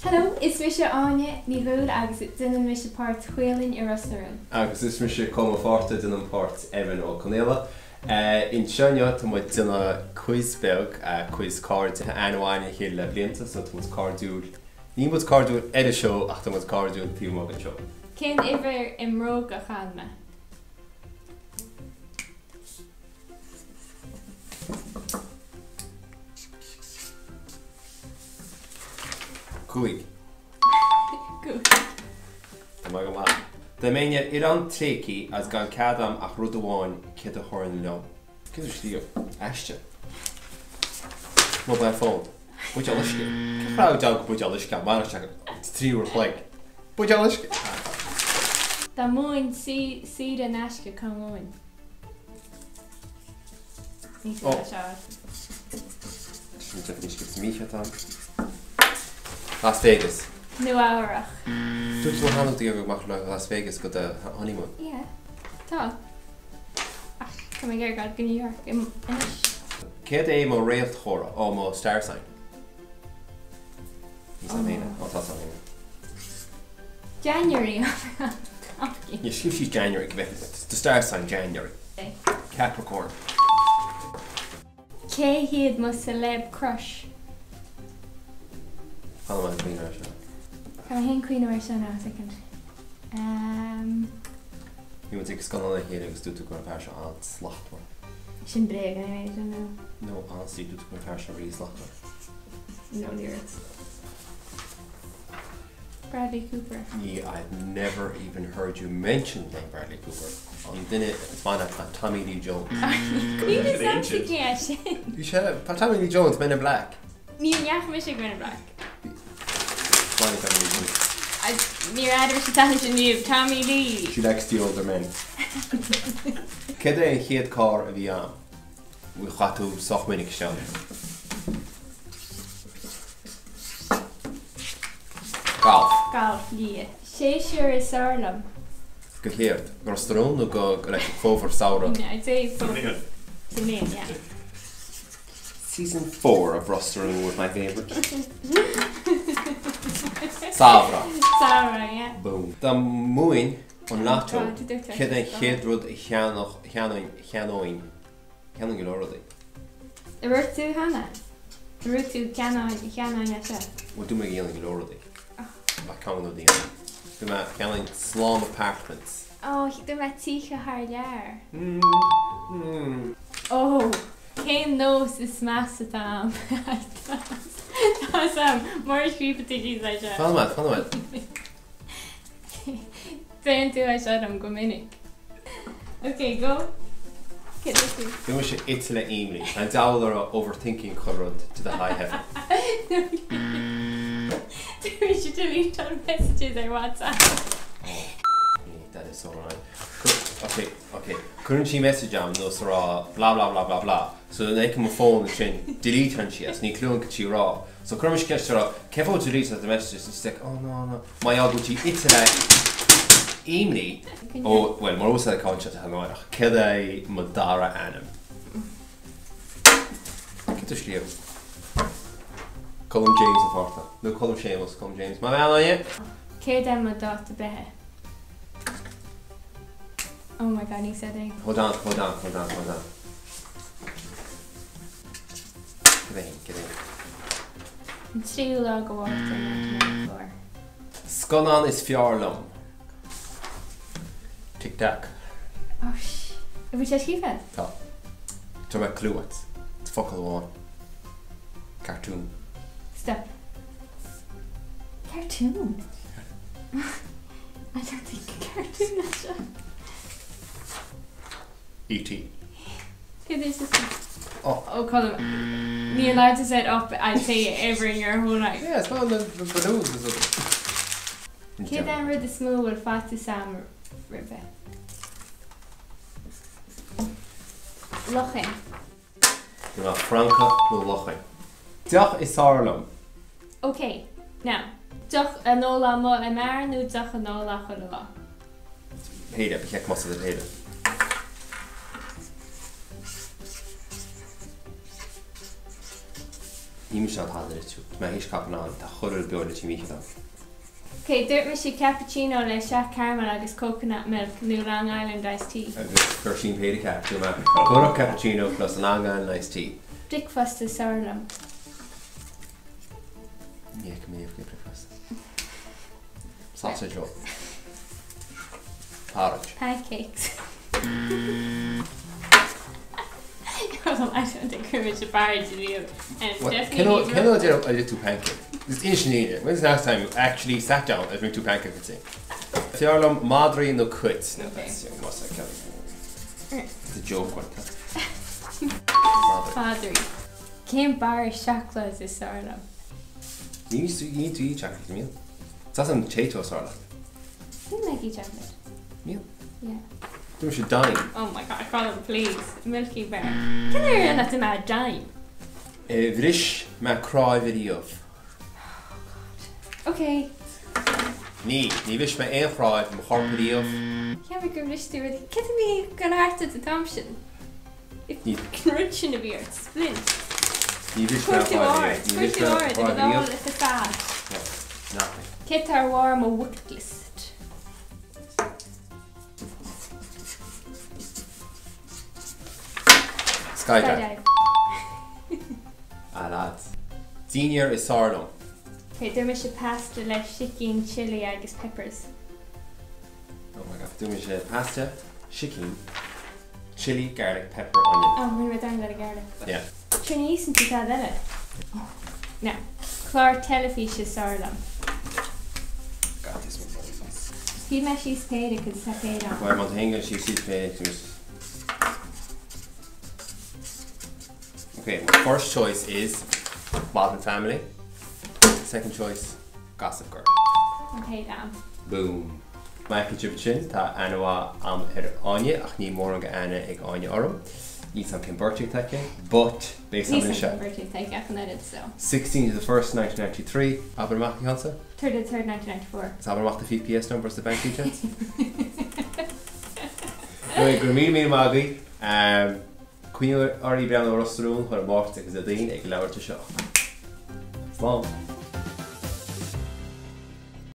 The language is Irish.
Hello, is mi se Anya ní bhúil agus duine mi se páirt chuilinn ar restaurant. Agus is mi se com forte den an páirt Evan ó Connéla. In Seanne tá mu duna quiz-beag quiz card anháine chéad le blianta, so tá mu cardúil. Ní mu cardúil éidir seo ach tá mu cardúil tíú an seo. Cén iver imróg a chaadma. Cúig. Good. Tá má go má. Tá méine ar an tréci as gan cadam ach rud amháin cé a thorann leom. Cé is tío? Eiste. Mobile phone. Buid eiliske. Cé frá deag buid eiliske mar tríúr chleig. Buid eiliske. Tá móin siad an eisce chu móin. Ní Oh. seáil. Sin te skipt mícha tam. Las Vegas. Nu áireach. Dúirt mo hanú go mach le Las Vegas go a honeymoon. Ie, tá. Ach, tá mé gur gad go New York inis. Céad é má réalh chóra ó má star sign. Ní san héine, ó tá san héine. January. Ní sciú sí January go bheith. The star sign January. Capricorn. Cé hiad mo celeb crush. Fáil má Queen ar seo. Tá hen Queen ar sin á second. Ní mu ag scanna héad agus dúta go fear se an slachtmar. Sin breg anyway, I don't know. No, honestly, dúta go fear se rí slachtmar. No lyrics. Bradley Cooper. Yeah, I've never even heard you mention Bradley Cooper. On dinner, it's fine at Tommy Lee Jones. Ní is samsa cé sin. You should Tommy Lee Jones, Men in Black. Ní neach me sé gona black. Funny Tommy Lee Jones. Ní raidir se tan sin níomh Tommy Lee. She likes the older men. Céad é chéad cá a bhí am? Bhui chatú sochminic seán. Golf. Golf, lí. Sé siúr is Sarlam. Go chéad. Restaurant nó go fófar saura? I'd say for to me, yeah. Season 4 of Restaurant was my favourite. Savra. Sarah, yeah. Boom. Tá múin an látó Oh, to do it. chéad é chéad rud i cheanóin go leirdaí. The root to Hannah. The root to Canon, yeah, chef. Bhfuil dú mé dhéanana go leirdaí. Ba cámanú daana. Dú mé cheann Slán Apartments. Oh, he do my ticha hard there. Mm. Oh, came nose is massive tam. That's more creepy things I said. Fanna Then too I said I'm Gominic. Okay, go. Get this thing. Dú mé sé it le imlí. An dáil ar overthinking chorod to the high heaven. We should delete our messages or WhatsApp. That is so right. Okay. Current she message am no sará blah blah blah blah blah. So then I can phone the chin delete an she as ní clún go tí rá. So current she gets sará kefo delete the messages and she's like oh no. My aguchi itla imni. Oh well more was a conscious hello. Keda Madara anam. Get to sleep. Colin James of Horta. No Colin Seamus, Colin James. My man on you? Care them my daughter behe. Oh my god, he said it. Hold on. Get in. Three log of water on the floor. Sconan is fiarlum. Tic tac. Oh sh. Have we just keep it? Tá. Tá me clue it. It's fuckle one. Cartoon. Stop. Cartoon. I don't think a cartoon is that. E.T. Okay, this is. Oh, Colin. You're allowed to set up, I'd say it ever in your whole life. yeah, it's not the balloons. Okay, then we're the small with fat to Sam River. Lochin. You're not Franca, no Lochin. Deach is Sarlum. Okay, now. Doch an ola mo a mar nu doch an ola chulala. Héide, bekijk massa dat héide. Ní mis an hadar tú. Me hís capan an tá churil beorla tí mí an. Okay, dúirt me si cappuccino le seach caramel agus coconut milk nó Long Island iced tea. Gur sin péidir cap tú me. Gurach cappuccino plus Long Island iced tea. Breakfast is saoirlam. Yeah, come here, breakfast. Sausage roll. Porridge. Pancakes. I don't think we're much a porridge in you. And it's definitely Can I do a little pancake? It's interesting. When's the last time you actually sat down and made two pancakes? Fiarlam Madri no quits. No, that's what's that kind. It's a joke one. Padre. Came bar chocolates is saoirlam. You need to eat chocolate meal. It's not some potato sarla. You like eat chocolate? Meal. Yeah. You should dine. Oh my god, call him please. Milky Bar. Can I hear that to my dime? Vrish ma cry video. Okay. Ní bhís me éonráid mo chor video. Can we go listí with it? Can we go after the Thompson? If you can reach in the beer, it's splint. Ní bhís me Cuirtí Ní bhís me word, cry it's all video. at the fast. Nothing. Kit our warm a wootlist. Skydive. Ah, lads. Senior is Sarlum. Okay, there is a pasta like chicken, chili, agus peppers. Oh my god. Do me pasta, chicken, chili, garlic, pepper, onion. Oh, we were down that garlic. Yeah. Chinese and pizza that it. Now, Clar telefish is saoirlam. God, this one's always nice. He mesh she's paid it because it's paid on. Where Montaigne, she's paid. Okay, my first choice is Modern Family. Second choice, Gossip Girl. Okay, damn. Boom. Michael Jibchin, ta Anwa am Anya, ach ní mór ga Anna ag Anya orm. Ní sam cin birthday take, but based on the show. Birthday take after it, so. 16 to the 1st, 1993. Abermach Hansa. 3rd to 3rd, 1994. Is Abermach the VPS numbers, the bank details? Anyway, good meeting Maggie. Queen already been on the restaurant, her market is a dean, a lower to show. Mom.